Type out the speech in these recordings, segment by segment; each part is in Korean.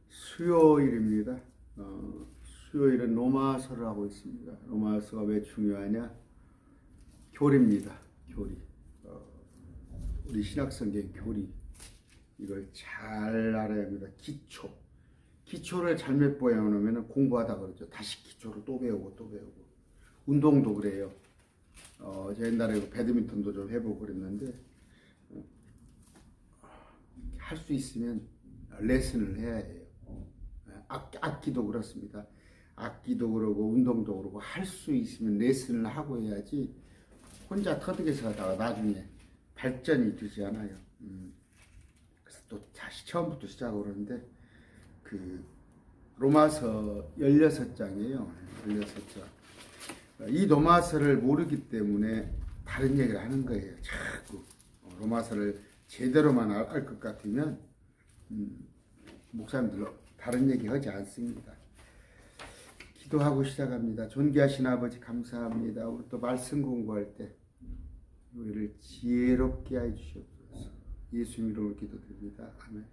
수요일입니다. 수요일은 로마서를 하고 있습니다. 로마서가 왜 중요하냐? 교리입니다. 교리. 우리 신약성경 교리. 이걸 잘 알아야 합니다. 기초. 기초를 잘못 배워놓으면 공부하다 그러죠. 다시 기초를 또 배우고 또 배우고. 운동도 그래요. 제 옛날에 배드민턴도 좀 해보고 그랬는데, 할 수 있으면 레슨을 해야 해요. 악기도 그렇습니다. 악기도 그러고 운동도 그러고 할 수 있으면 레슨을 하고 해야지 혼자 터득해서 하다가 나중에 발전이 되지 않아요. 그래서 또 다시 처음부터 시작을 하는데 그 로마서 16장이에요. 16장. 이 로마서를 모르기 때문에 다른 얘기를 하는 거예요. 자꾸 로마서를 제대로만 알 것 같으면 목사님들 다른 얘기 하지 않습니다. 기도하고 시작합니다. 존귀하신 아버지 감사합니다. 우리 또 말씀 공부할 때 우리를 지혜롭게 해 주시옵소서. 예수님 이름으로 기도드립니다. 아멘.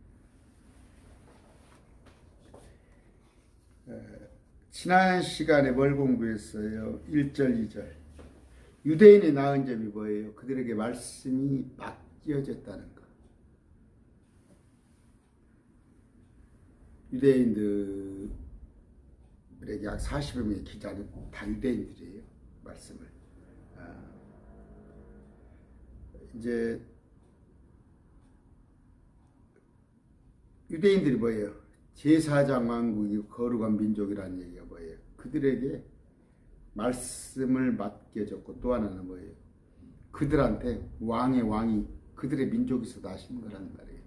지난 시간에 뭘 공부했어요? 1절, 2절. 유대인이 낳은 점이 뭐예요? 그들에게 말씀이 맡겨졌다는 것. 유대인들에게 약 40여 명의 기자는 다 유대인들이에요. 말씀을. 이제 유대인들이 뭐예요? 제사장 왕국이고 거룩한 민족이라는 얘기가 뭐예요? 그들에게 말씀을 맡겨졌고 또 하나는 뭐예요? 그들한테 왕의 왕이 그들의 민족에서 나신 거란 말이에요.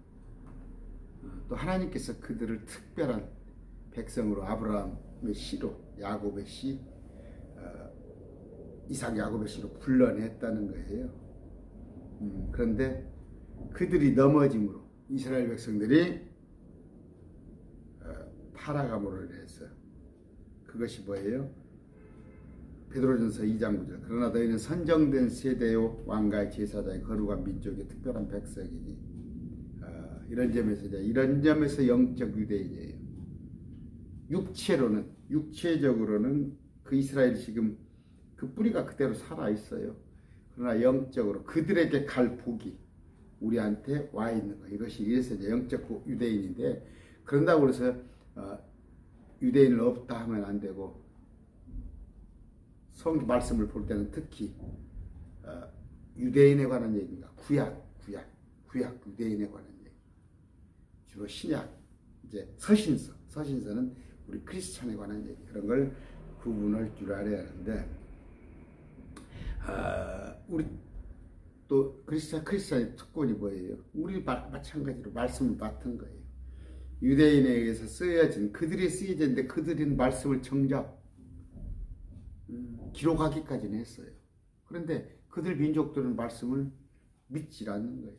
또 하나님께서 그들을 특별한 백성으로 아브라함의 씨로 야곱의 씨, 이삭 야곱의 씨로 불러냈다는 거예요. 그런데 그들이 넘어짐으로 이스라엘 백성들이 타락함으로 인해서 그것이 뭐예요? 베드로전서 2장 9절. 그러나 너희는 선정된 세대요 왕가의 제사장의 거룩한 민족의 특별한 백성이니. 이런 점에서 영적 유대인이에요. 육체적으로는 그 이스라엘이 지금 그 뿌리가 그대로 살아 있어요. 그러나 영적으로 그들에게 갈 복이 우리한테 와 있는 거. 이것이 이래서 이제 영적 유대인인데, 그런다고 해서 유대인을 없다 하면 안 되고, 성경 말씀을 볼 때는 특히 유대인에 관한 얘기인가, 구약 유대인에 관한 얘기. 주로 신약, 이제 서신서는 우리 크리스찬에 관한 얘기, 그런 걸 구분할 줄 알아야 하는데, 우리 또 크리스찬의 특권이 뭐예요? 우리 마찬가지로 말씀을 맡은 거예요. 유대인에 의해서 쓰여진, 그들이 쓰여졌는데 그들은 말씀을 정작 기록하기까지는 했어요. 그런데 그들 민족들은 말씀을 믿지 않는 거예요.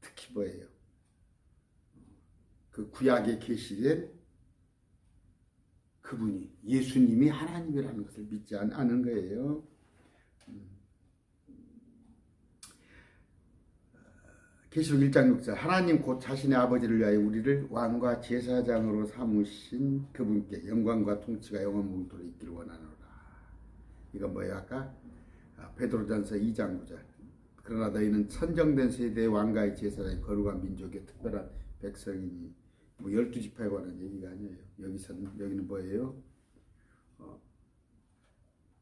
특히 뭐예요? 그 구약에 계시된 그분이, 예수님이 하나님이라는 것을 믿지 않은 거예요. 계시록 1장 6절. 하나님 곧 자신의 아버지를 위하여 우리를 왕과 제사장으로 삼으신 그분께 영광과 통치가 영원무궁토록 있기를 원하노라. 이건 뭐예요? 아까 베드로전서 2장 9절. 그러나 너희는 선정된 세대의 왕가의 제사장의 거룩한 민족의 특별한 백성이니. 뭐 12지파에 관한 얘기가 아니에요. 여기는 뭐예요?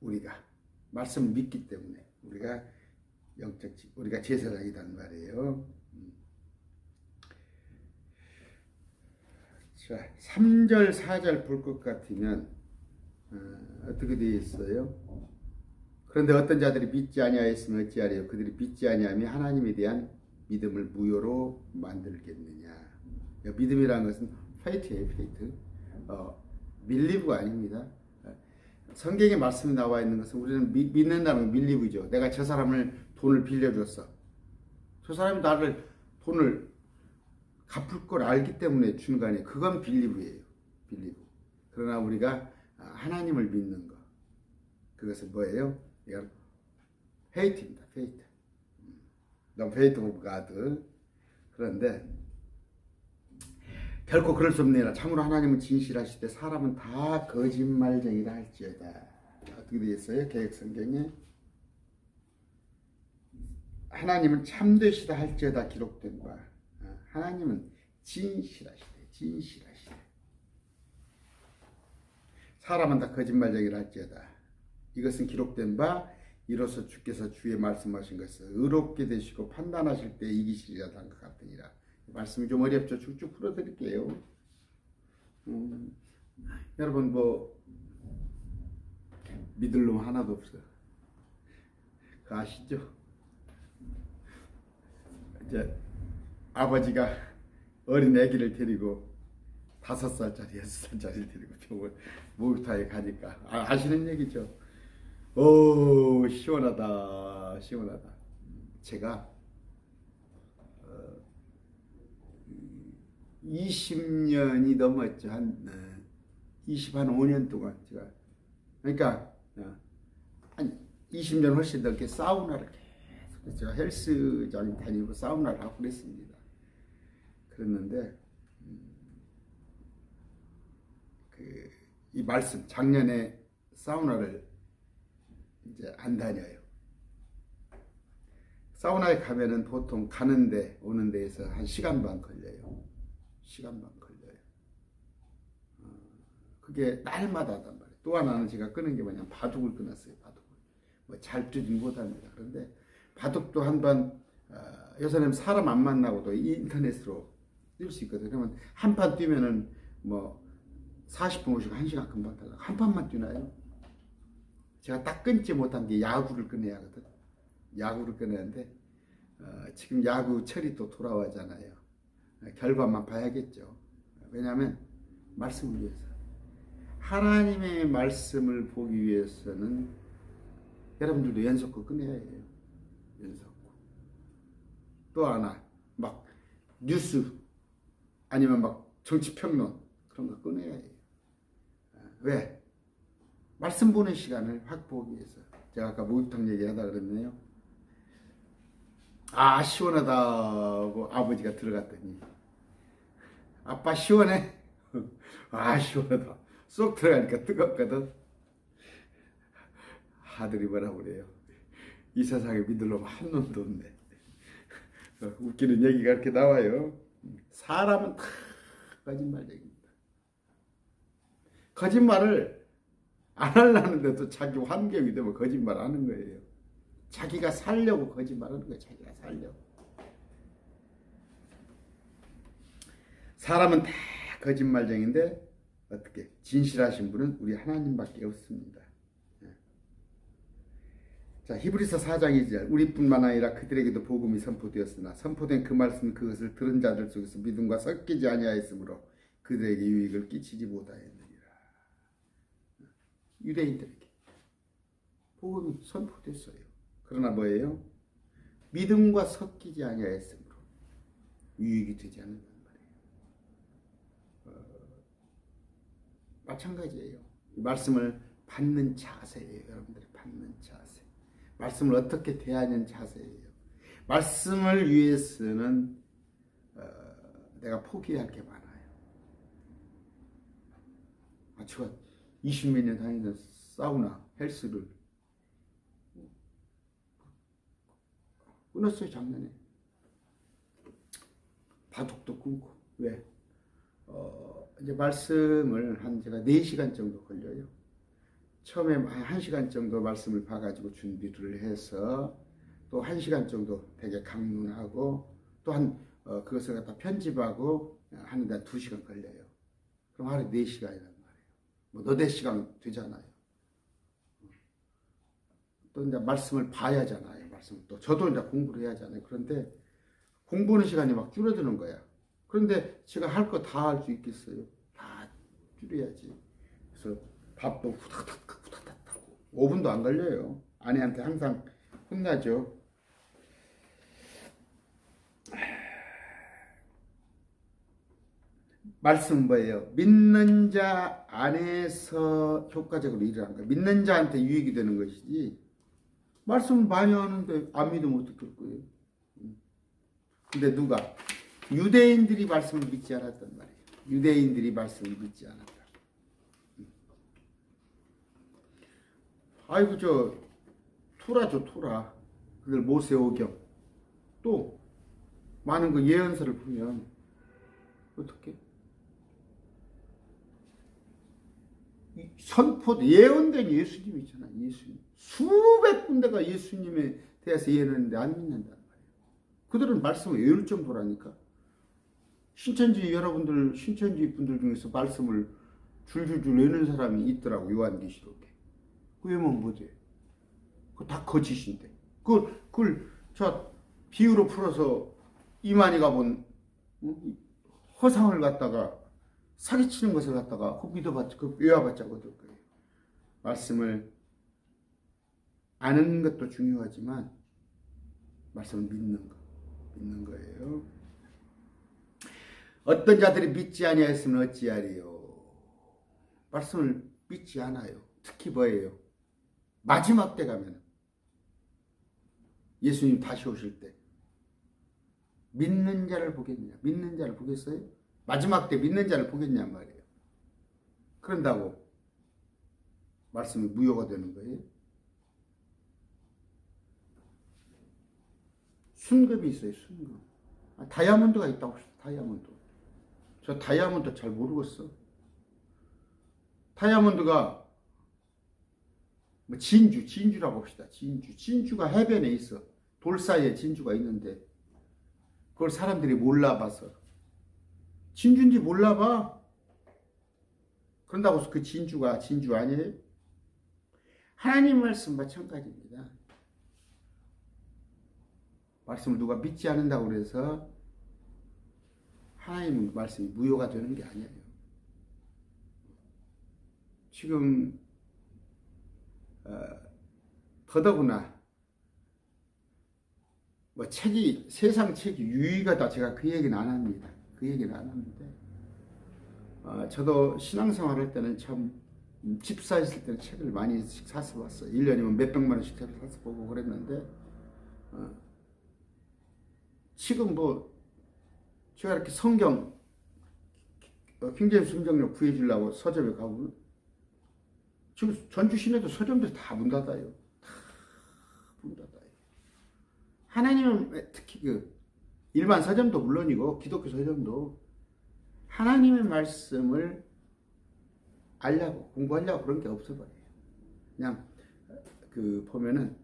우리가 말씀을 믿기 때문에 우리가 제사장이란 말이에요. 자, 3절 4절 볼 것 같으면 어떻게 되어 있어요? 그런데 어떤 자들이 믿지 아니하였으면 어찌하리요? 그들이 믿지 아니하며 하나님에 대한 믿음을 무효로 만들겠느냐. 믿음이라는 것은 faith예요, faith. believe가 아닙니다. 성경에 말씀이 나와 있는 것은 우리는 믿는다는 건 believe죠. 내가 저 사람을 돈을 빌려줬어. 저 사람이 나를 돈을 갚을 걸 알기 때문에 주는 거 아니에요. 그건 believe예요. believe. 그러나 우리가 하나님을 믿는 것, 그것은 뭐예요? 페이트입니다. 페이트. 너무 페이트 오브 가드. 그런데 결코 그럴 수 없느니라. 참으로 하나님은 진실하시되 사람은 다 거짓말쟁이라 할지어다. 어떻게 되겠어요? 개역 성경에 하나님은 참되시다 할지어다 기록된 바. 하나님은 진실하시되 진실하시되 사람은 다 거짓말쟁이라 할지어다. 이것은 기록된 바 이로써 주께서 주의 말씀하신 것을 의롭게 되시고 판단하실 때 이기시리라 한 것 같으니라. 말씀이 좀 어렵죠. 쭉쭉 풀어드릴게요. 여러분 뭐 믿을 놈 하나도 없어요. 그거 아시죠? 이제 아버지가 어린 아기를 데리고 5살짜리, 6살짜리를 데리고 병원 목욕탕에 가니까 아시는 얘기죠. 오 시원하다 시원하다. 제가 20년이 넘었죠. 한 5년 동안 제가 그러니까 한 20년 훨씬 넘게 사우나를 계속 제가 헬스장 다니고 사우나를 하고 그랬습니다. 그랬는데 이 말씀 작년에 사우나를 이제 안 다녀요. 사우나에 가면은 보통 가는데 오는 데에서 한 시간 반 걸려요. 시간 반 걸려요. 그게 날마다 하단 말이에요. 또 하나는 제가 끊은 게 뭐냐면 바둑을 끊었어요. 바둑을. 뭐 잘 뛰진 못합니다. 그런데 바둑도 한번 요새는 사람 안 만나고도 인터넷으로 뛸 수 있거든요. 그러면 한 판 뛰면은 뭐 40분 오시고 1시간 금방 달라고. 한 판만 뛰나요? 제가 딱 끊지 못한 게 야구를 끊어야 하거든. 야구를 끊었는데 지금 야구철이 또 돌아오잖아요. 결과만 봐야겠죠. 왜냐하면 말씀을 위해서. 하나님의 말씀을 보기 위해서는 여러분들도 연속구 끊어야 해요. 연속구. 또 하나 막 뉴스 아니면 막 정치평론 그런 거 끊어야 해요. 왜? 말씀 보는 시간을 확보하기 위해서. 제가 아까 목욕탕 얘기하다 그랬네요. 아 시원하다고 아버지가 들어갔더니 아빠 시원해? 아 시원하다. 쏙 들어가니까 뜨겁거든. 아들이 뭐라고 그래요? 이 세상에 믿을 놈 한 놈도 없네. 웃기는 얘기가 이렇게 나와요. 사람은 다 거짓말쟁이입니다. 거짓말을 안 하려는데도 자기 환경이 되면 거짓말 하는 거예요. 자기가 살려고 거짓말하는 거예요. 자기가 살려고. 사람은 다 거짓말쟁인데 어떻게 진실하신 분은 우리 하나님밖에 없습니다. 자, 히브리서 4장 2절 우리뿐만 아니라 그들에게도 복음이 선포되었으나 선포된 그 말씀은 그것을 들은 자들 속에서 믿음과 섞이지 아니하였으므로 그들에게 유익을 끼치지 못하였느니라. 유대인들에게 복음이 선포됐어요. 그러나 뭐예요? 믿음과 섞이지 아니하였으므로 유익이 되지 않는단 말이에요. 마찬가지예요. 이 말씀을 받는 자세예요. 여러분들이 받는 자세. 말씀을 어떻게 대하는 자세예요. 말씀을 위해서는 내가 포기할 게 많아요. 제가 20몇 년 다니는 사우나, 헬스를 끊었어요. 작년에. 바둑도 끊고. 왜? 이제 말씀을 한 제가 4시간 정도 걸려요. 처음에 한 1시간 정도 말씀을 봐가지고 준비를 해서 또 1시간 정도 되게 강론하고 또 그것을 갖다 편집하고 하는데 한 2시간 걸려요. 그럼 하루에 4시간이란 말이에요. 뭐 너댓 시간 되잖아요. 또 이제 말씀을 봐야 하잖아요. 말씀 또 저도 이제 공부를 해야 하잖아요. 그런데 공부하는 시간이 막 줄어드는 거야. 그런데 제가 할 거 다 할 수 있겠어요? 다 줄여야지. 그래서 밥도 후다닥 5분도 안 걸려요. 아내한테 항상 혼나죠. 말씀은 뭐예요? 믿는 자 안에서 효과적으로 일을 한 거예요. 믿는 자한테 유익이 되는 것이지 말씀을 많이 하는데 안 믿으면 어떡할 거예요? 근데 누가? 유대인들이 말씀을 믿지 않았단 말이에요. 유대인들이 말씀을 믿지 않았다. 아이고 토라죠, 토라. 그들 모세오경. 또 많은 그 예언서를 보면 어떻게? 선포 예언된 예수님 있잖아. 예수님. 수백 군데가 예수님에 대해서 예언했는데 안 믿는단 말이에요. 그들은 말씀을 외울 정도라니까. 신천지 여러분들, 신천지 분들 중에서 말씀을 줄줄줄 외우는 사람이 있더라고. 요한계시록에. 그 외우면 뭐지? 그거 다 거짓인데. 그걸 비유로 풀어서 이만희가 본 허상을 갖다가 사기치는 것을 갖다가 그 믿어봤자, 그 외워봤자 얻을 거예요. 말씀을 아는 것도 중요하지만 말씀을 믿는 거예요. 어떤 자들이 믿지 아니하였으면 어찌하리요. 말씀을 믿지 않아요. 특히 뭐예요? 마지막 때 가면 예수님 다시 오실 때 믿는 자를 보겠냐? 믿는 자를 보겠어요? 마지막 때 믿는 자를 보겠냔 말이에요. 그런다고 말씀이 무효가 되는 거예요. 순금이 있어요. 순금. 다이아몬드가 있다고 했어요. 다이아몬드. 저 다이아몬드 잘 모르겠어. 다이아몬드가 뭐 진주라고 봅시다. 진주가 해변에 있어. 돌 사이에 진주가 있는데 그걸 사람들이 몰라봐서 진주인지 몰라봐. 그런다고 그 진주가 진주 아니에요? 하나님 말씀 마찬가지입니다. 말씀을 누가 믿지 않는다고 그래서 하나님 말씀이 무효가 되는 게 아니에요. 지금 더더구나 뭐 세상 책이 유의가다. 제가 그 얘기는 안 합니다. 그 얘기는 안 하는데 저도 신앙생활 할 때는 참 집사 있을 때는 책을 많이 사서 봤어요. 1년이면 몇백만 원씩 책을 사서 보고 그랬는데 지금 뭐 제가 이렇게 성경 킹제임스 성경을 구해주려고 서점에 가보면 지금 전주 시내도 서점들이 다 문 닫아요. 다 문 닫아요. 하나님은 특히 그 일반 서점도 물론이고 기독교 서점도 하나님의 말씀을 알려고 공부하려고 그런 게 없어버려요. 그냥 그 보면은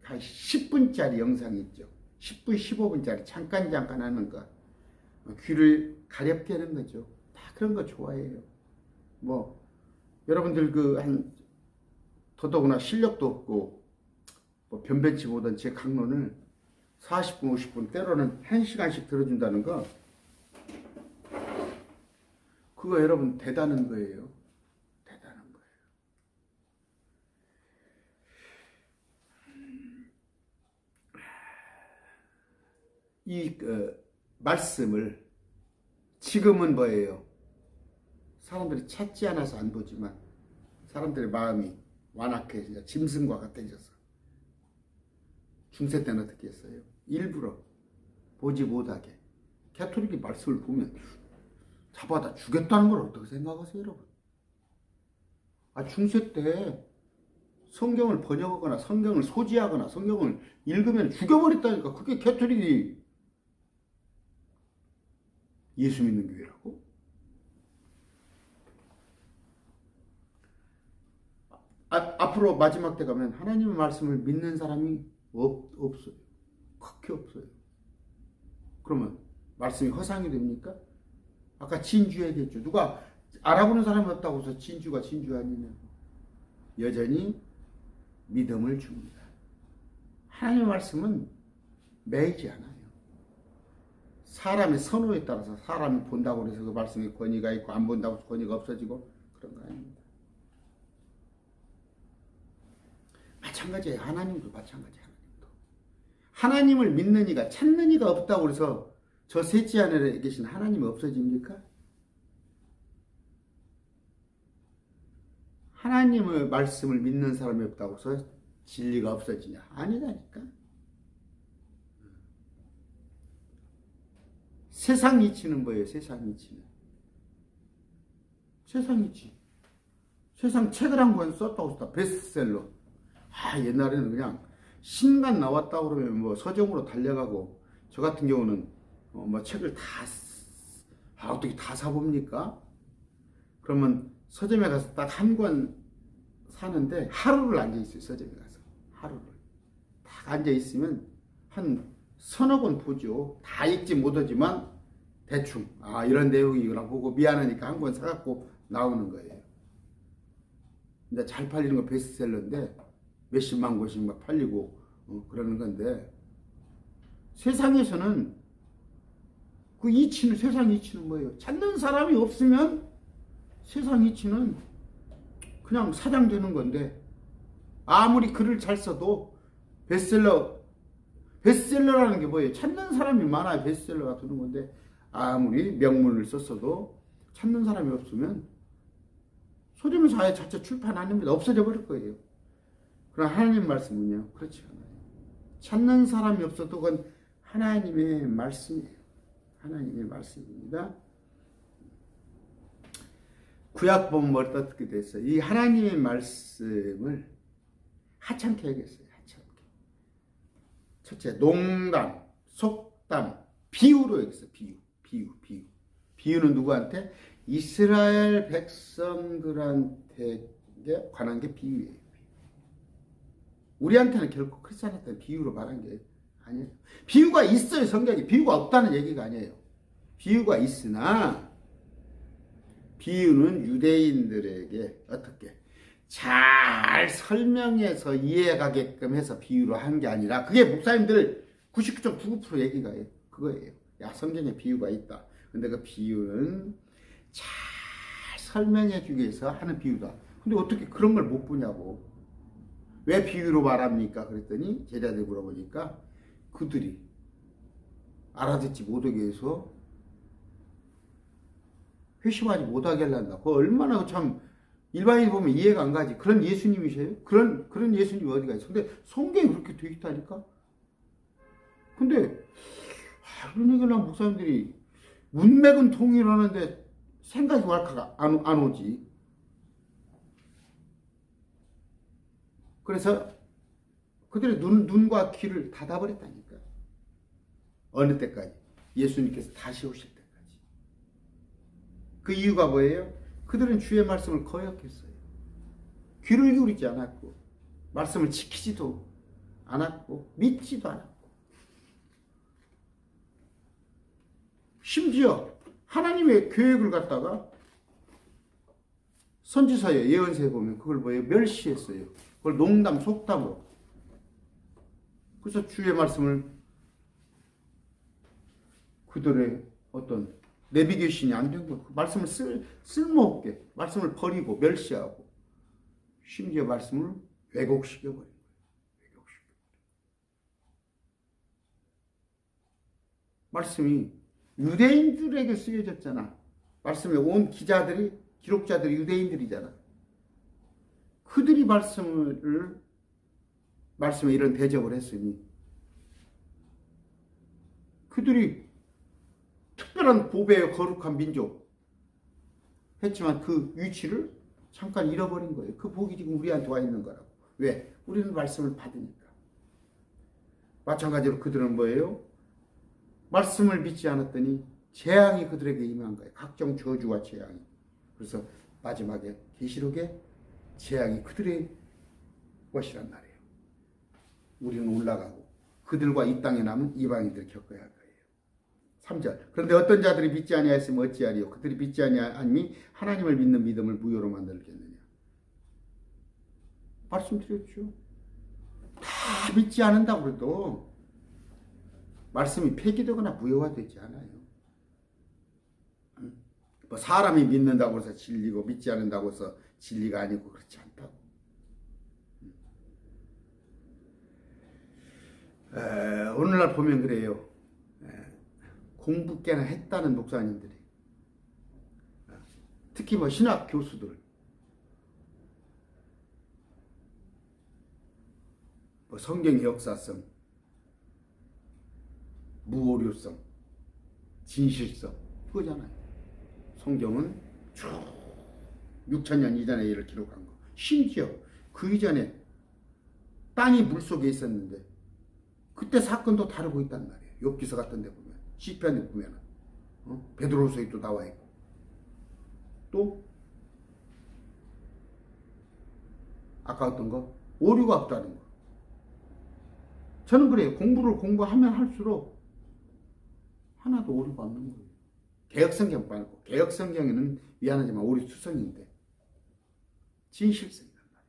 한 10분짜리 영상이 있죠. 10분, 15분짜리 잠깐 하는 거. 귀를 가렵게 하는 거죠. 다 그런 거 좋아해요. 뭐 여러분들 더더구나 실력도 없고 뭐 변변치 못한 제 강론을 40분, 50분 때로는 1시간씩 들어준다는 거, 그거 여러분 대단한 거예요. 대단한 거예요. 이 말씀을 지금은 뭐예요? 사람들이 찾지 않아서 안 보지만 사람들의 마음이 완악해져 짐승과 같아져서 중세 때는 어떻게 했어요? 일부러 보지 못하게 가톨릭이 말씀을 보면 잡아다 죽였다는 걸 어떻게 생각하세요, 여러분? 중세 때 성경을 번역하거나 성경을 소지하거나 성경을 읽으면 죽여버렸다니까. 그게 가톨릭이 예수 믿는 교회라고? 앞으로 마지막 때 가면 하나님의 말씀을 믿는 사람이 없어요. 그렇게 없어요. 그러면 말씀이 허상이 됩니까? 아까 진주 얘기했죠. 누가 알아보는 사람이 없다고 해서 진주가 진주 아니냐. 여전히 믿음을 줍니다. 하나님의 말씀은 매이지 않아요. 사람의 선호에 따라서 사람이 본다고 해서 그 말씀에 권위가 있고 안 본다고 해서 권위가 없어지고 그런 거 아닙니다. 마찬가지예요. 하나님도 마찬가지예요. 하나님을 믿는 이가 찾는 이가 없다고 해서 저 셋째 하늘에 계신 하나님이 없어집니까? 하나님의 말씀을 믿는 사람이 없다고 해서 진리가 없어지냐? 아니라니까. 세상 이치는 뭐예요? 세상 이치는. 세상 이치. 세상 책을 한 권 썼다고 했다. 베스트셀러. 옛날에는 그냥 신간 나왔다고 그러면 뭐 서점으로 달려가고, 저 같은 경우는 뭐 책을 어떻게 다 사봅니까? 그러면 서점에 가서 딱 한 권 사는데 하루를 앉아있어요. 서점에 가서 하루를 딱 앉아있으면 한 서너 권 보죠. 다 읽지 못하지만 대충 이런 내용이구나 보고 미안하니까 한 권 사갖고 나오는 거예요. 근데 잘 팔리는 거 베스트셀러인데 몇십만 권씩 막 팔리고 그러는 건데, 세상에서는 그 이치는, 세상 이치는 뭐예요? 찾는 사람이 없으면 세상 이치는 그냥 사장되는 건데, 아무리 글을 잘 써도 베스트셀러라는 게 뭐예요? 찾는 사람이 많아야 베스트셀러가 되는 건데, 아무리 명문을 썼어도 찾는 사람이 없으면 서점에서 아예 자체 출판 안 합니다. 없어져 버릴 거예요. 그러나 하나님 말씀은요, 그렇지 않아요. 찾는 사람이 없어도 그건 하나님의 말씀이에요. 하나님의 말씀입니다. 구약 보면 어떻게 됐어요? 이 하나님의 말씀을 하찮게 하겠어요. 하찮게. 첫째, 농담, 속담, 비유로 여겼어요. 비유. 비유는 누구한테? 이스라엘 백성들한테 관한 게 비유예요. 우리한테는 결코 크리스찬한테는 비유로 말한 게 아니에요. 비유가 있어요. 성경에. 비유가 없다는 얘기가 아니에요. 비유가 있으나, 비유는 유대인들에게 어떻게 잘 설명해서 이해가게끔 해서 비유로 한 게 아니라, 그게 목사님들 99.99% 얘기가 그거예요. 성경에 비유가 있다. 근데 그 비유는 잘 설명해 주기 위해서 하는 비유다. 근데 어떻게 그런 걸 못 보냐고. 왜 비유로 말합니까? 그랬더니 제자들 물어보니까 그들이 알아듣지 못하게 해서 회심하지 못하게 하려다. 그거 얼마나 참 일반인이 보면 이해가 안 가지. 그런 예수님이세요? 그런 예수님이 어디가 있어? 근데 성경이 그렇게 돼 있다니까? 근데 그런 얘기를 하면 목사님들이 문맥은 통일하는데 생각이 왈칵 안 오지. 그래서 그들의 눈과 귀를 닫아버렸다니까. 어느 때까지? 예수님께서 다시 오실 때까지. 그 이유가 뭐예요? 그들은 주의 말씀을 거역했어요. 귀를 기울이지 않았고, 말씀을 지키지도 않았고, 믿지도 않았고, 심지어 하나님의 계획을 갖다가 선지서에, 예언서에 보면 그걸 뭐예요? 멸시했어요. 그걸 농담, 속담으로. 그래서 주의 말씀을 그들의 어떤 내비게이션이 안 된 거예요. 말씀을 쓸모없게, 말씀을 버리고 멸시하고, 심지어 말씀을 왜곡시켜버린 거예요. 말씀이 유대인들에게 쓰여졌잖아. 말씀에 온 기록자들이 유대인들이잖아. 그들이 말씀에 이런 대접을 했으니, 그들이 특별한 보배의 거룩한 민족 했지만 그 위치를 잠깐 잃어버린 거예요. 그 복이 지금 우리한테 와 있는 거라고. 왜? 우리는 말씀을 받으니까. 마찬가지로 그들은 뭐예요? 말씀을 믿지 않았더니 재앙이 그들에게 임한 거예요. 각종 저주와 재앙이. 그래서 마지막에 계시록에 재앙이 그들의 것이란 말이에요. 우리는 올라가고 그들과 이 땅에 남은 이방인들을 겪어야 할 거예요. 3절. 그런데 어떤 자들이 믿지 아니하였으면 어찌하리요? 그들이 믿지 아니함이 하나님을 믿는 믿음을 무효로 만들겠느냐. 말씀드렸죠. 다 믿지 않는다고 해도 말씀이 폐기되거나 무효화되지 않아요. 뭐 사람이 믿는다고 해서 진리고 믿지 않는다고 해서 진리가 아니고 그렇지 않다고. 오늘날 보면 그래요. 공부 꽤나 했다는 목사님들이, 특히 뭐 신학 교수들, 뭐 성경의 역사성, 무오류성, 진실성, 그거잖아요. 성경은 쭉 6천년 이전의 일을 기록한 거. 심지어 그 이전에 땅이 물속에 있었는데 그때 사건도 다루고 있단 말이에요. 욥기서 같은 데 보면, 시편에 보면 베드로서에 또 나와 있고, 또 아까 어떤 거? 오류가 없다는 거. 저는 그래요. 공부하면 할수록 하나도 오류가 없는 거예요. 개혁성경 말고, 개혁성경에는 미안하지만 오류 수성인데 진실성이란 말이에요.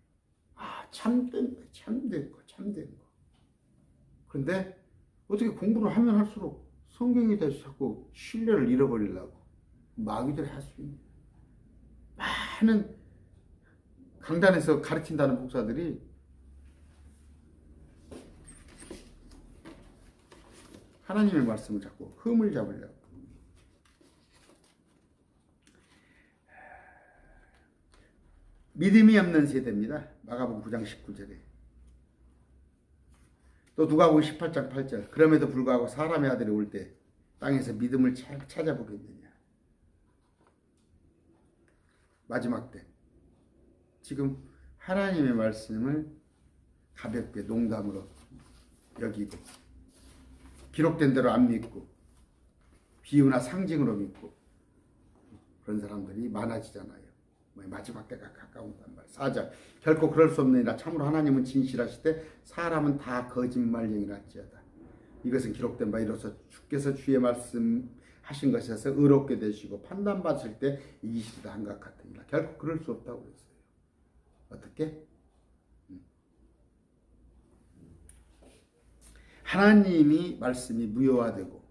아, 참된 거. 그런데 어떻게 공부를 하면 할수록 성경에 대해서 자꾸 신뢰를 잃어버리려고 마귀들이 할 수 있는, 많은 강단에서 가르친다는 목사들이 하나님의 말씀을 자꾸 흠을 잡으려고. 믿음이 없는 세대입니다. 마가복음 9장 19절에. 또 누가복음 18장 8절. 그럼에도 불구하고 사람의 아들이 올 때 땅에서 믿음을 찾아보겠느냐. 마지막 때. 지금 하나님의 말씀을 가볍게 농담으로 여기고, 기록된 대로 안 믿고, 비유나 상징으로 믿고, 그런 사람들이 많아지잖아요. 마지막 때가 가까운단 말이에요. 4절. 결코 그럴 수 없느니라. 참으로 하나님은 진실하시되 사람은 다 거짓말쟁이라 할지어다. 이것은 기록된 바 이로써 주께서 주의 말씀하신 것에서 의롭게 되시고 판단받을 때 이기시리라 한 것 같으니라. 결코 그럴 수 없다고 그랬어요. 어떻게? 하나님이 말씀이 무효화되고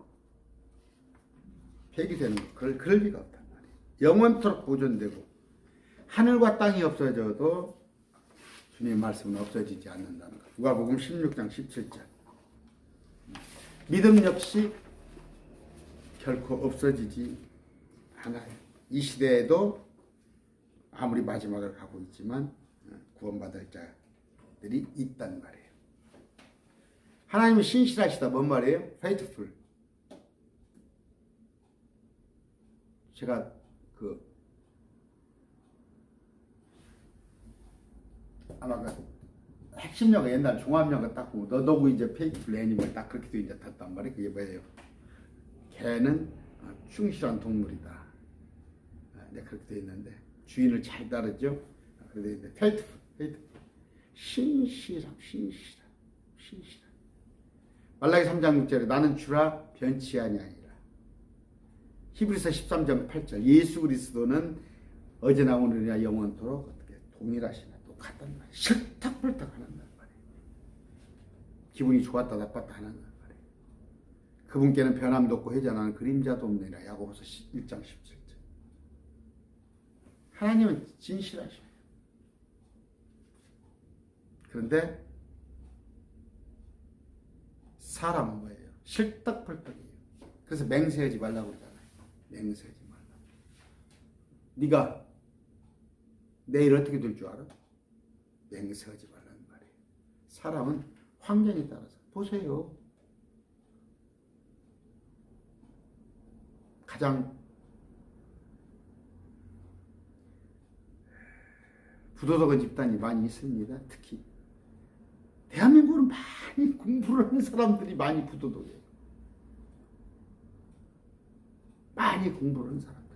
폐기되는 거, 그럴 리가 없단 말이에요. 영원토록 보존되고 하늘과 땅이 없어져도 주님의 말씀은 없어지지 않는다는 것. 누가복음 16장 17절. 믿음 역시 결코 없어지지 않아요. 이 시대에도 아무리 마지막을 가고 있지만 구원받을 자들이 있단 말이에요. 하나님은 신실하시다. 뭔 말이에요? faithful. 제가 아마 핵심력은 옛날 종합력을 딱 보면 너도 이제 faithful animal 딱 그렇게 이제 탔단 말이에요. 그게 뭐예요? 개는 충실한 동물이다. 네, 그렇게 되어 있는데 주인을 잘 따르죠. 그래서 이제 faithful. 신실함. 말라기 3장 6절에 나는 주라 변치 아니하니라. 히브리서 13장 8절. 예수 그리스도는 어제나 오늘이나 영원토록 어떻게 동일하시나 똑같단 말이에요. 실탁불탁 하는 말이에요. 기분이 좋았다 나빴다 하는 말이에요. 그분께는 변함도 없고 회전하는 그림자도 없느니라. 야고보서 1장 17절. 하나님은 진실하셔요. 그런데 사람은 뭐예요? 실떡벌떡이에요. 그래서 맹세하지 말라고 그러잖아요. 맹세하지 말라고. 네가 내일 어떻게 될 줄 알아? 맹세하지 말라는 말이에요. 사람은 환경에 따라서. 보세요. 가장 부도덕한 집단이 많이 있습니다. 특히 대한민국은 많이 공부를 하는 사람들이 많이 부도덕해요. 많이 공부를 하는 사람들.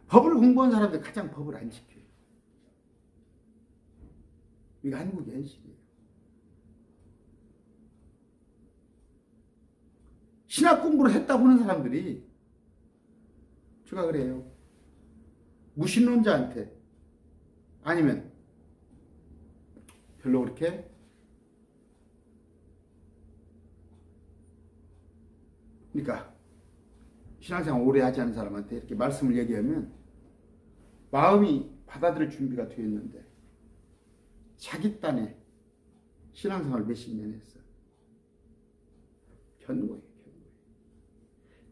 법을 공부한 사람들 가장 법을 안 지켜요. 이게 한국의 현실이에요. 신학 공부를 했다고 하는 사람들이 제가 그래요. 무신론자한테 아니면 별로 그렇게 그러니까 신앙생활 오래 하지 않은 사람한테 이렇게 말씀을 얘기하면 마음이 받아들일 준비가 되어 있는데 자기 딴에 신앙생활 몇십 년 했어. 견고해요.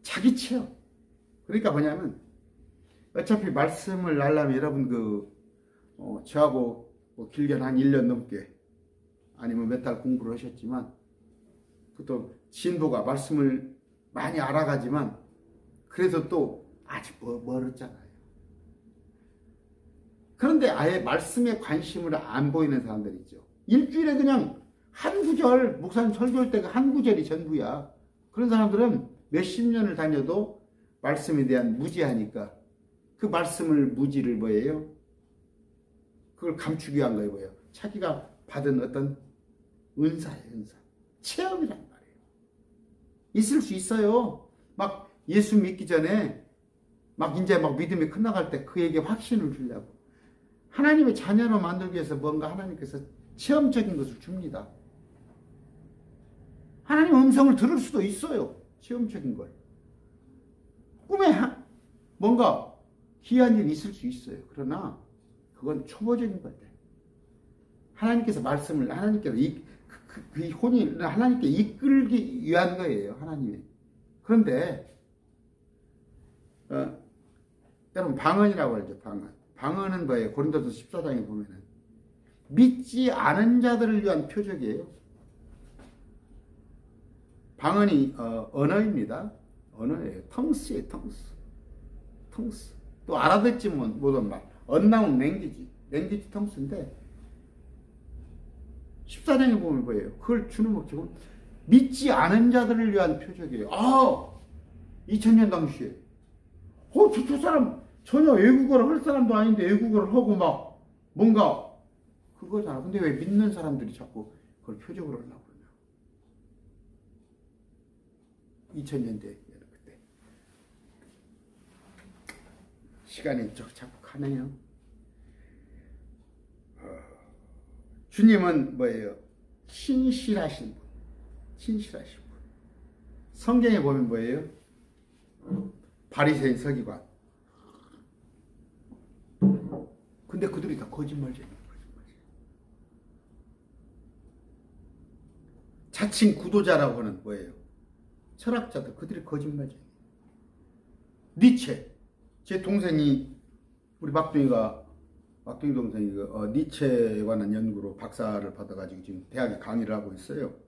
자기 체험. 그러니까 뭐냐면 어차피 말씀을 하려면 여러분 저하고 길게는 한 1년 넘게 아니면 몇 달 공부를 하셨지만 또 진도가 말씀을 많이 알아가지만 그래도 또 아직 멀었잖아요. 그런데 아예 말씀에 관심을 안 보이는 사람들 있죠. 일주일에 그냥 한 구절, 목사님 설교할 때가 한 구절이 전부야. 그런 사람들은 몇십 년을 다녀도 말씀에 대한 무지하니까 그 말씀을 무지를 뭐예요? 그걸 감추기 위한 거예요. 뭐예요? 자기가 받은 어떤 은사예요, 은사. 체험이란 말이에요. 있을 수 있어요. 막 예수 믿기 전에 막 이제 막 믿음이 끝나갈 때 그에게 확신을 주려고. 하나님의 자녀로 만들기 위해서 뭔가 하나님께서 체험적인 것을 줍니다. 하나님 음성을 들을 수도 있어요. 체험적인 걸. 꿈에 뭔가 희한 일이 있을 수 있어요. 그러나 그건 초보적인 건데 하나님께서 말씀을 하나님께서 그 혼이 하나님께 이끌기 위한 거예요. 하나님이. 그런데 여러분 방언이라고 하죠. 방언은 뭐예요? 고린도서 14장에 보면은 믿지 않은 자들을 위한 표적이에요. 방언이 언어입니다. 언어예요. 텅스예요. 텅스. 또 알아듣지 못한 말. unknown 랭귀지 텅스인데 14장에 보면 뭐예요? 그걸 주는 목적은 믿지 않은 자들을 위한 표적이에요. 2000년 당시에 저 사람 전혀 외국어를 할 사람도 아닌데 외국어를 하고 막 뭔가 그거잖아. 근데 왜 믿는 사람들이 자꾸 그걸 표적으로 하려고 그러냐. 2000년대 그때 시간이 자꾸 가네요. 주님은 뭐예요? 신실하신 분. 성경에 보면 뭐예요? 바리새인 서기관. 근데 그들이 다 거짓말쟁이에요. 자칭 구도자라고 하는 뭐예요? 철학자들. 그들이 거짓말쟁이. 니체. 제 동생이 우리 막둥이 동생이 니체에 관한 연구로 박사를 받아가지고 지금 대학에 강의를 하고 있어요.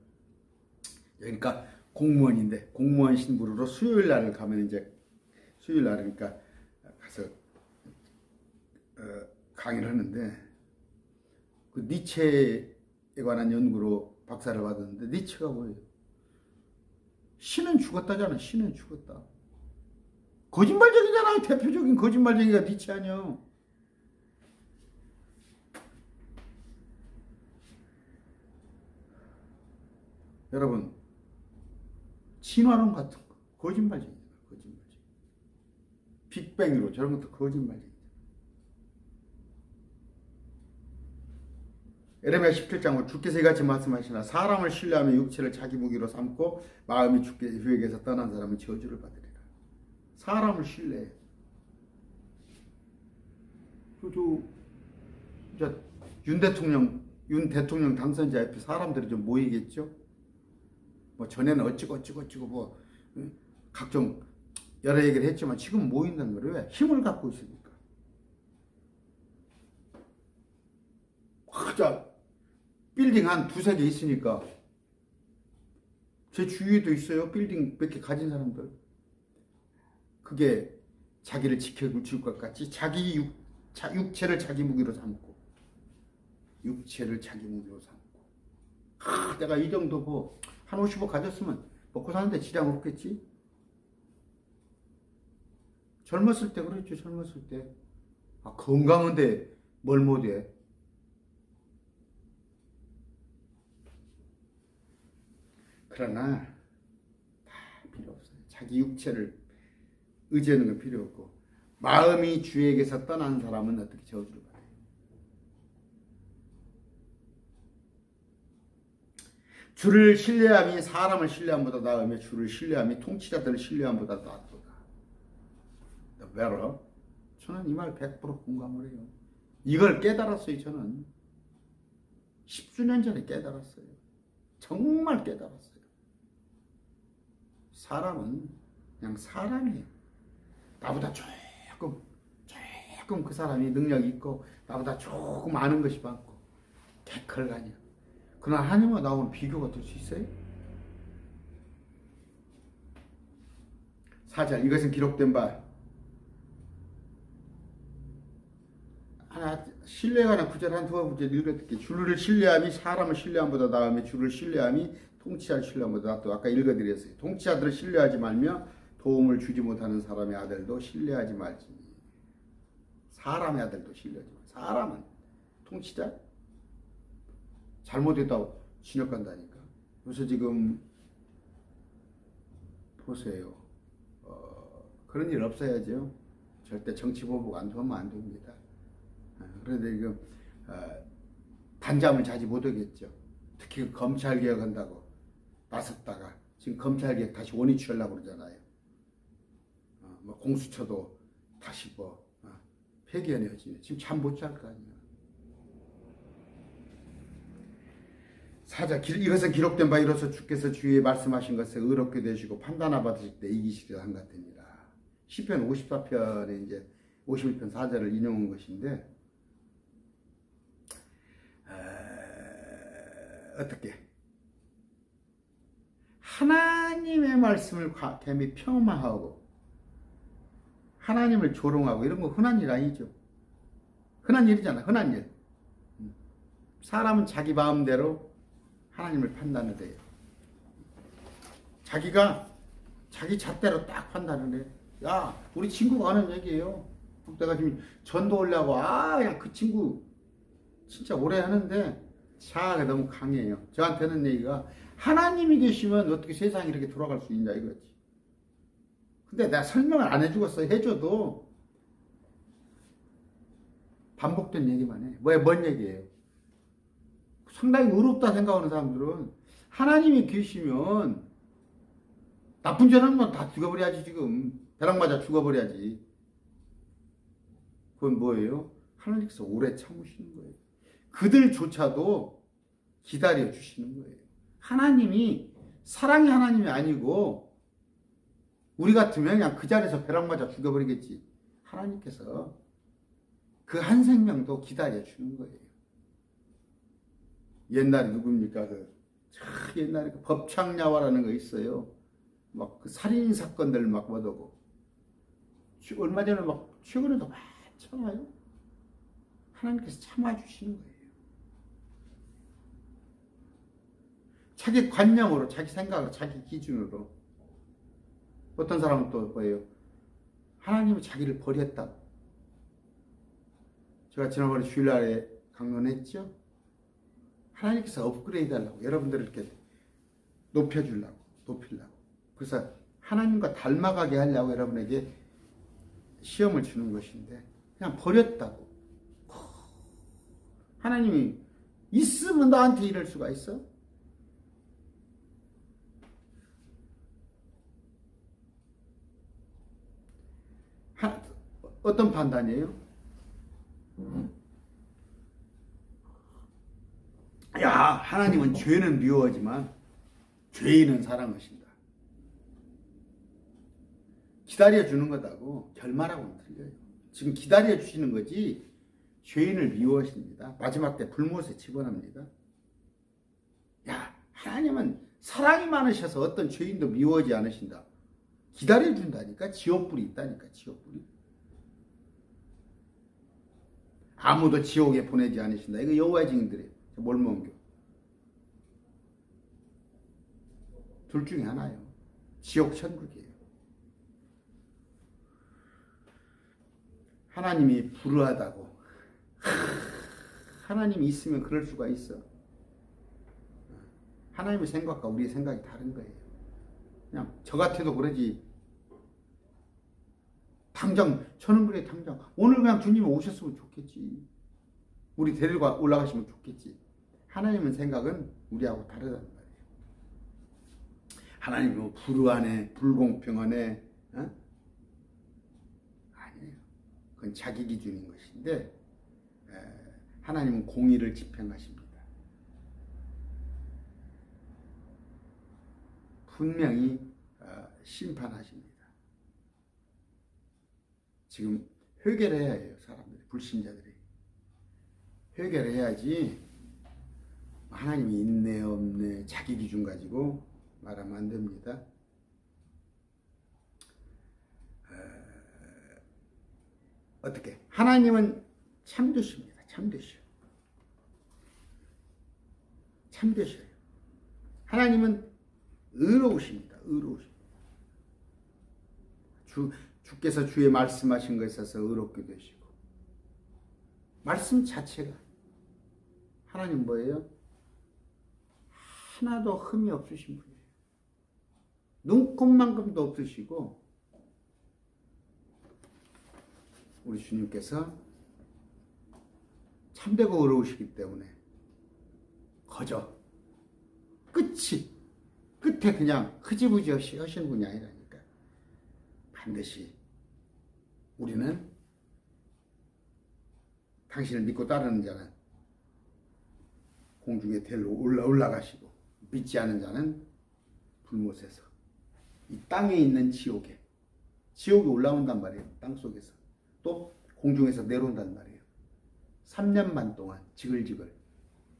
그러니까 공무원인데 공무원 신분으로 수요일 날을 가면 이제 수요일 날 그러니까 가서 강의를 하는데 그 니체에 관한 연구로 박사를 받았는데 니체가 뭐예요? 신은 죽었다잖아. 신은 죽었다. 거짓말쟁이잖아요. 대표적인 거짓말쟁이가 니체 아니야. 여러분 진화론 같은 거 거짓말쟁이야. 빅뱅으로 저런 것도 거짓말쟁이야. 에레미야 17장으로 주께서 이같이 말씀하시나 사람을 신뢰하며 육체를 자기 무기로 삼고 마음이 주께 유에게서 떠난 사람은 저주를 받으리라. 사람을 신뢰해. 윤 대통령 당선자 옆에 사람들이 좀 모이겠죠. 뭐 전에는 어찌고 뭐 각종 여러 얘기를 했지만 지금 모인다는 거예요. 왜? 힘을 갖고 있으니까. 빌딩 한 두세 개 있으니까. 제 주위에도 있어요. 빌딩 몇 개 가진 사람들. 그게 자기를 지켜줄 것 같이 자기 육체를 자기 무기로 삼고 내가 이 정도 뭐 한 50억 가졌으면 먹고 사는데 지장 없겠지? 젊었을 때 그랬죠. 젊었을 때 건강한데 뭘 못해. 그러나 다 필요 없어요. 자기 육체를 의지하는 건 필요 없고 마음이 주에게서 떠난 사람은 어떻게 저주를 받아요? 주를 신뢰함이 사람을 신뢰함보다 나으며 주를 신뢰함이 통치자들을 신뢰함보다 낫도다. 왜요? 저는 이 말 100% 공감을 해요. 이걸 깨달았어요. 저는 10수년 전에 깨달았어요. 정말 깨달았어요. 사람은 그냥 사람이에요. 나보다 조금 그 사람이 능력이 있고 나보다 조금 아는 것이 많고 개컬가냐. 그러나 하나님과 나오는 비교가 될 수 있어요? 4절 이것은 기록된 바 하나 신뢰가는 구절 한 두어 구절 읽어드릴게요. 주를 신뢰함이 사람을 신뢰함보다 나으며 주를 신뢰함이 통치할 신뢰함보다 낫다. 아까 읽어드렸어요. 통치자들을 신뢰하지 말며 도움을 주지 못하는 사람의 아들도 신뢰하지 말지. 사람의 아들도 신뢰하지 말. 사람은 통치자 잘못했다고 진역간다니까. 그래서 지금 보세요. 그런 일 없어야죠. 절대 정치보복 안 두면 안 됩니다. 그런데 지금 단잠을 자지 못하겠죠. 특히 검찰개혁한다고 나섰다가 지금 검찰개혁 다시 원위 취하려고 그러잖아요. 뭐 공수처도 다시 폐기해내야지. 지금 잠 못 잘 거 아니야. 사자 이것은 기록된 바 이로써 주께서 주위에 말씀하신 것을 의롭게 되시고 판단하 받으실 때 이기시려 한 것 같습니다. 시편 54편에 이제 51편 4절을 인용한 것인데 어떻게 하나님의 말씀을 감히 폄하하고 하나님을 조롱하고 이런 거 흔한 일 아니죠. 흔한 일이잖아. 흔한 일. 사람은 자기 마음대로 하나님을 판단을 해요. 자기가 자기 잣대로 딱 판단을 해. 야, 우리 친구가 하는 얘기예요. 내가 지금 전도 오려고 야, 그 친구 진짜 오래 하는데 자아가 너무 강해요. 저한테는 얘기가 하나님이 계시면 어떻게 세상이 이렇게 돌아갈 수 있냐 이거지. 근데 내가 설명을 안 해주겠어. 해줘도 반복된 얘기만 해. 뭔 얘기예요? 상당히 의롭다 생각하는 사람들은 하나님이 계시면 나쁜 죄는 다 죽어버려야지. 지금 벼락 맞아 죽어버려야지. 그건 뭐예요? 하나님께서 오래 참으시는 거예요. 그들조차도 기다려 주시는 거예요. 하나님이 사랑의 하나님이 아니고 우리 같으면 그냥 그 자리에서 벼락 맞아 죽어버리겠지. 하나님께서 그 한 생명도 기다려 주는 거예요. 옛날에 누굽니까? 옛날에 그 법창야화라는 거 있어요. 막 그 살인 사건들 막 얻어고 얼마 전에 막 최근에도 많잖아요. 하나님께서 참아주시는 거예요. 자기 관념으로, 자기 생각으로, 자기 기준으로. 어떤 사람은 또 뭐예요? 하나님이 자기를 버렸다고. 제가 지난번에 주일날에 강론했죠? 하나님께서 업그레이드 하려고, 여러분들을 이렇게 높이려고. 그래서 하나님과 닮아가게 하려고 여러분에게 시험을 주는 것인데, 그냥 버렸다고. 하나님이 있으면 나한테 이럴 수가 있어? 어떤 판단이에요? 야, 하나님은 죄는 미워하지만 죄인은 사랑하신다. 기다려주는 거다고 결말하고는 틀려요. 지금 기다려주시는 거지 죄인을 미워하십니다. 마지막 때 불못에 집어넣습니다. 야, 하나님은 사랑이 많으셔서 어떤 죄인도 미워하지 않으신다. 기다려준다니까. 지옥불이 있다니까. 지옥불이. 아무도 지옥에 보내지 않으신다. 이거 여호와의 증인들이에요. 몰몬교. 둘 중에 하나예요. 지옥 천국이에요. 하나님이 불의하다고. 하나님이 있으면 그럴 수가 있어. 하나님의 생각과 우리의 생각이 다른 거예요. 그냥 저 같아도 그러지. 당장 저는 그래. 당장 오늘 그냥 주님이 오셨으면 좋겠지. 우리 데리고 올라가시면 좋겠지. 하나님의 생각은 우리하고 다르다는 말이에요. 하나님은 뭐 불의하네, 불공평하네, 아니에요. 그건 자기 기준인 것인데 하나님은 공의를 집행하십니다. 분명히 심판하십니다. 지금 회개를 해야 해요. 사람들이, 불신자들이. 회개를 해야지 하나님이 있네 없네 자기 기준 가지고 말하면 안 됩니다. 어떻게? 하나님은 참되십니다. 참되셔. 참되셔요. 하나님은 의로우십니다. 의로우십니다. 주께서 주의 말씀하신 것에 있어서 의롭게 되시고 말씀 자체가 하나님 뭐예요? 하나도 흠이 없으신 분이에요. 눈곱만큼도 없으시고 우리 주님께서 참되고 의로우시기 때문에 거저 끝에 그냥 흐지부지 없이 하시는 분이 아니라니까. 반드시 우리는 당신을 믿고 따르는 자는 공중에 델로 올라가시고 믿지 않은 자는 불못에서 이 땅에 있는 지옥에 올라온단 말이에요. 땅속에서 또 공중에서 내려온단 말이에요. 3년 반 동안 지글지글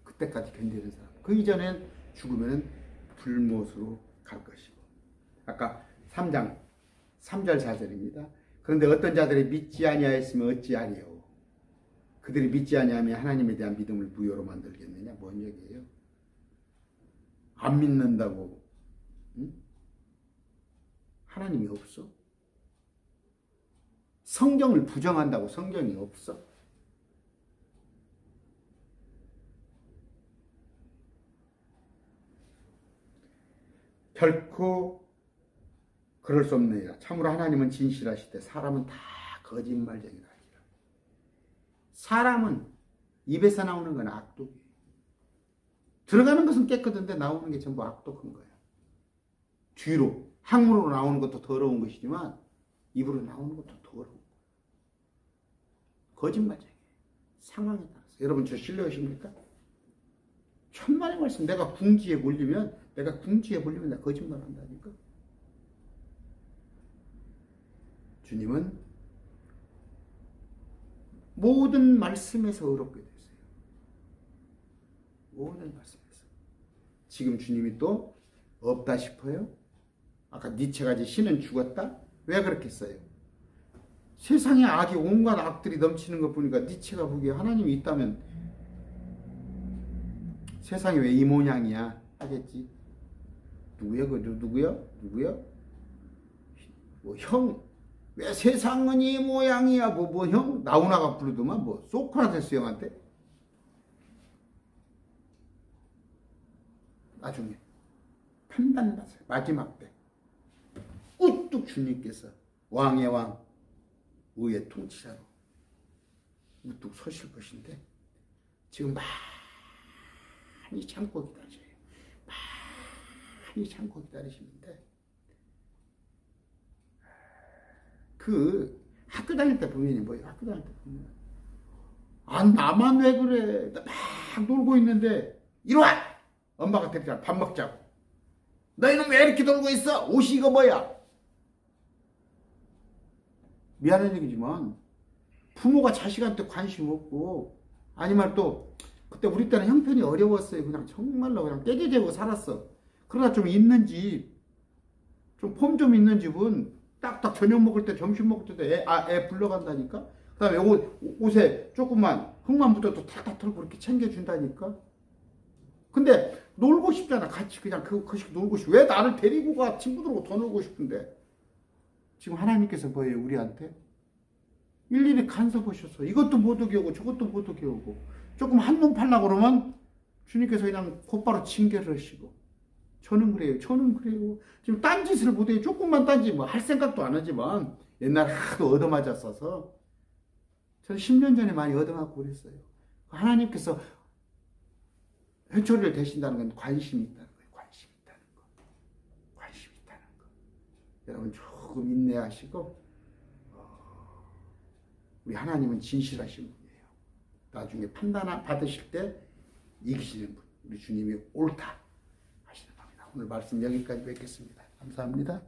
그때까지 견디는 사람. 그 이전엔 죽으면 불못으로 갈 것이고. 아까 3장 3절 4절입니다. 그런데 어떤 자들이 믿지 아니하였으면 어찌하리요. 그들이 믿지 아니하면 하나님에 대한 믿음을 무효로 만들겠느냐. 뭔 얘기예요? 안 믿는다고 응? 하나님이 없어? 성경을 부정한다고 성경이 없어? 결코 그럴 수 없느니라. 참으로 하나님은 진실하시되 사람은 다 거짓말쟁이라. 사람은 입에서 나오는 건 악독이에요. 들어가는 것은 깨끗한데 나오는 게 전부 악독한 거예요. 뒤로 항문으로 나오는 것도 더러운 것이지만 입으로 나오는 것도 더러운 거예요. 거짓말쟁이에요. 상황에 따라서. 여러분 저 신뢰하십니까? 천만의 말씀. 내가 궁지에 몰리면 내가 거짓말 한다니까. 주님은 모든 말씀에서 의롭게 되세요. 모든 말씀에서. 지금 주님이 또 없다 싶어요? 아까 니체가 신은 죽었다? 왜 그렇게 써요? 세상에 악이 온갖 악들이 넘치는 것 보니까 니체가 보기에 하나님이 있다면 세상이 왜 이 모양이야? 하겠지. 누구야? 누구야? 뭐 형, 왜 세상은 이 모양이야? 뭐 형? 나훈아가 부르더만 뭐 소크라테스 형한테? 나중에 판단받아요. 마지막 때 우뚝 주님께서 왕의 왕, 의의 통치자로 우뚝 서실 것인데 지금 많이 참고 기다리세요. 많이 참고 기다리시는데 그 학교 다닐 때 보면이 뭐예요? 학교 다닐 때 보면 나만 왜 그래? 나 막 놀고 있는데 이리 와! 엄마가 데리고 밥 먹자고. 너희는 왜 이렇게 놀고 있어? 옷이 이거 뭐야? 미안한 얘기지만 부모가 자식한테 관심 없고 아니면 또 그때 우리 때는 형편이 어려웠어요. 그냥 정말로 그냥 떼개재고 살았어. 그러다 좀 있는 집, 좀 폼 좀 있는 집은 딱딱 저녁 먹을 때, 점심 먹을 때도 애 불러간다니까? 그 다음에 옷에 조금만 흙만 묻어도 탁탁 털고 그렇게 챙겨준다니까? 근데 놀고 싶잖아. 같이 그냥 그식 놀고 싶어. 왜 나를 데리고 가? 친구들하고 더 놀고 싶은데. 지금 하나님께서 뭐예요? 우리한테? 일일이 간섭하셔서 이것도 못 오게 오고 저것도 못 오게 오고 조금 한눈 팔라고 그러면 주님께서 그냥 곧바로 징계를 하시고 저는 그래요. 지금 딴짓을 못해요. 조금만 딴짓 뭐 할 생각도 안 하지만 옛날에 하도 얻어맞았어서 저는 10년 전에 많이 얻어맞고 그랬어요. 하나님께서 회초리를 대신다는 건 관심이 있다는 거예요. 관심이 있다는 거. 여러분 조금 인내하시고 우리 하나님은 진실하신 분이에요. 나중에 판단 받으실 때 이기시는 분. 우리 주님이 옳다 하시는 겁니다. 오늘 말씀 여기까지 뵙겠습니다. 감사합니다.